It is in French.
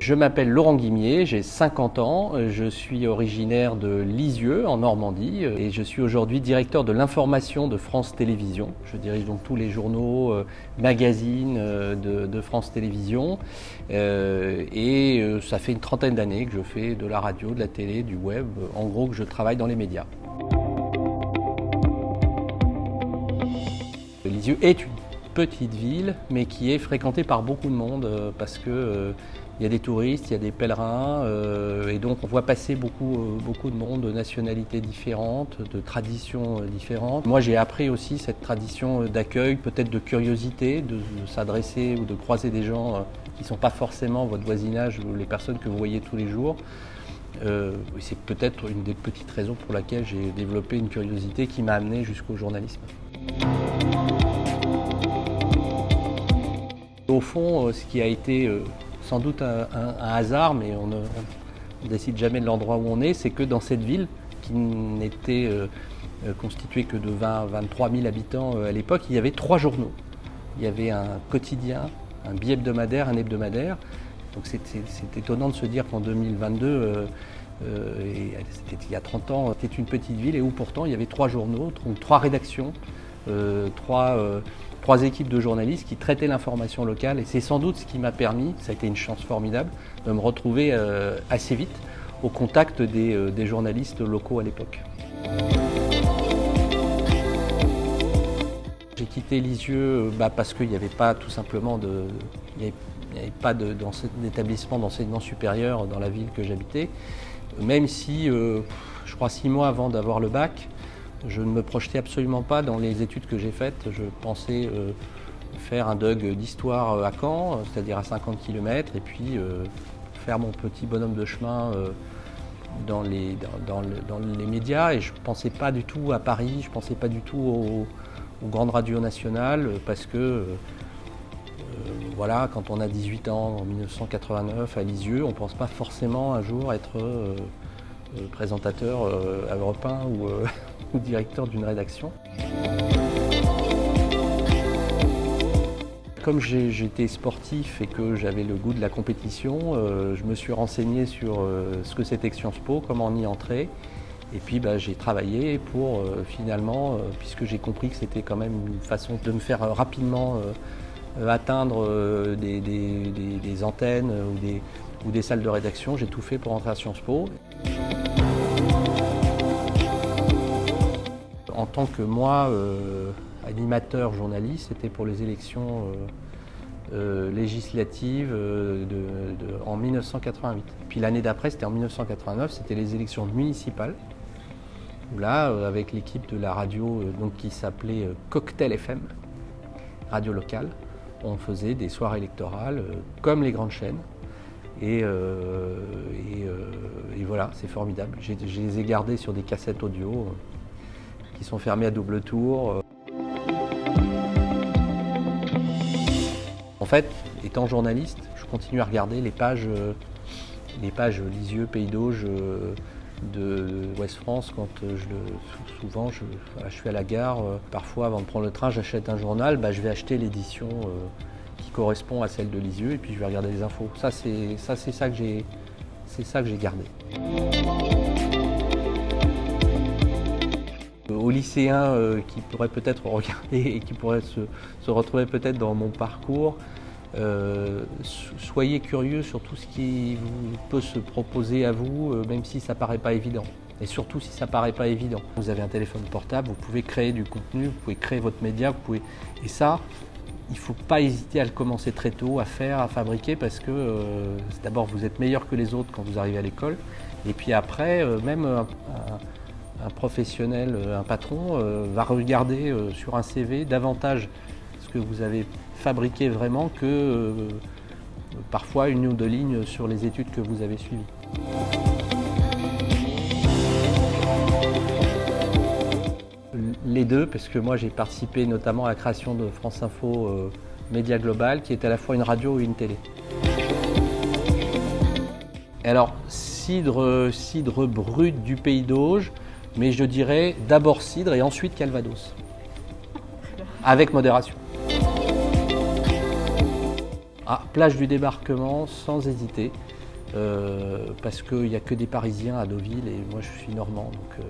Je m'appelle Laurent Guimier, j'ai 50 ans, je suis originaire de Lisieux en Normandie et je suis aujourd'hui directeur de l'information de France Télévisions. Je dirige donc tous les journaux, magazines de France Télévisions et ça fait une trentaine d'années que je fais de la radio, de la télé, du web, en gros que je travaille dans les médias. Lisieux est une petite ville mais qui est fréquentée par beaucoup de monde parce que il y a des touristes, il y a des pèlerins et donc on voit passer beaucoup de monde, de nationalités différentes, de traditions différentes. Moi j'ai appris aussi cette tradition d'accueil, peut-être de curiosité, de s'adresser ou de croiser des gens qui ne sont pas forcément votre voisinage ou les personnes que vous voyez tous les jours. C'est peut-être une des petites raisons pour laquelle j'ai développé une curiosité qui m'a amené jusqu'au journalisme. Au fond, ce qui a été sans doute un hasard, mais on ne décide jamais de l'endroit où on est, c'est que dans cette ville, qui n'était constituée que de 23 000 habitants à l'époque, il y avait 3 journaux. Il y avait un quotidien, un bi-hebdomadaire, un hebdomadaire. Donc c'est étonnant de se dire qu'en 2022, c'était il y a 30 ans, c'était une petite ville et où pourtant il y avait 3 journaux, donc 3 rédactions, 3 équipes de journalistes qui traitaient l'information locale et c'est sans doute ce qui m'a permis, ça a été une chance formidable, de me retrouver assez vite au contact des journalistes locaux à l'époque. J'ai quitté Lisieux parce qu'il n'y avait pas tout simplement d'établissement d'enseignement supérieur dans la ville que j'habitais, même si je crois 6 mois avant d'avoir le bac, je ne me projetais absolument pas dans les études que j'ai faites. Je pensais faire un DUG d'histoire à Caen, c'est-à-dire à 50 km, et puis faire mon petit bonhomme de chemin dans les médias. Et je ne pensais pas du tout à Paris, je ne pensais pas du tout aux grandes radios nationales, parce que voilà, quand on a 18 ans, en 1989, à Lisieux, on ne pense pas forcément un jour être présentateur à Europe 1 ou directeur d'une rédaction. Comme j'étais sportif et que j'avais le goût de la compétition, je me suis renseigné sur ce que c'était que Sciences Po, comment y entrer. Et puis j'ai travaillé pour finalement, puisque j'ai compris que c'était quand même une façon de me faire rapidement atteindre des antennes ou des salles de rédaction, j'ai tout fait pour entrer à Sciences Po. En tant que moi, animateur journaliste, c'était pour les élections législatives en 1988. Puis l'année d'après, c'était en 1989, c'était les élections municipales. Où là, avec l'équipe de la radio qui s'appelait Cocktail FM, radio locale, on faisait des soirées électorales comme les grandes chaînes. Et voilà, c'est formidable. Je les ai gardés sur des cassettes audio qui sont fermées à double tour. En fait, étant journaliste, je continue à regarder les pages Lisieux, Pays d'Auge de Ouest France quand souvent je suis à la gare. Parfois, avant de prendre le train, j'achète un journal, je vais acheter l'édition qui correspond à celle de Lisieux et puis je vais regarder les infos. C'est ça que j'ai gardé. Aux lycéens qui pourraient peut-être regarder et qui pourraient se retrouver peut-être dans mon parcours, soyez curieux sur tout ce qui peut se proposer à vous, même si ça ne paraît pas évident. Et surtout si ça ne paraît pas évident. Vous avez un téléphone portable, vous pouvez créer du contenu, vous pouvez créer votre média, et ça, il ne faut pas hésiter à le commencer très tôt, à faire, à fabriquer, parce que d'abord vous êtes meilleur que les autres quand vous arrivez à l'école, et puis après, même un professionnel, un patron, va regarder sur un CV davantage ce que vous avez fabriqué vraiment que parfois 1 ou 2 lignes sur les études que vous avez suivies. Les deux, parce que moi j'ai participé notamment à la création de France Info Média Global, qui est à la fois une radio et une télé. Alors, cidre brut du Pays d'Auge, mais je dirais d'abord cidre et ensuite Calvados, avec modération. Ah, plage du Débarquement, sans hésiter, parce qu'il n'y a que des Parisiens à Deauville et moi je suis normand, donc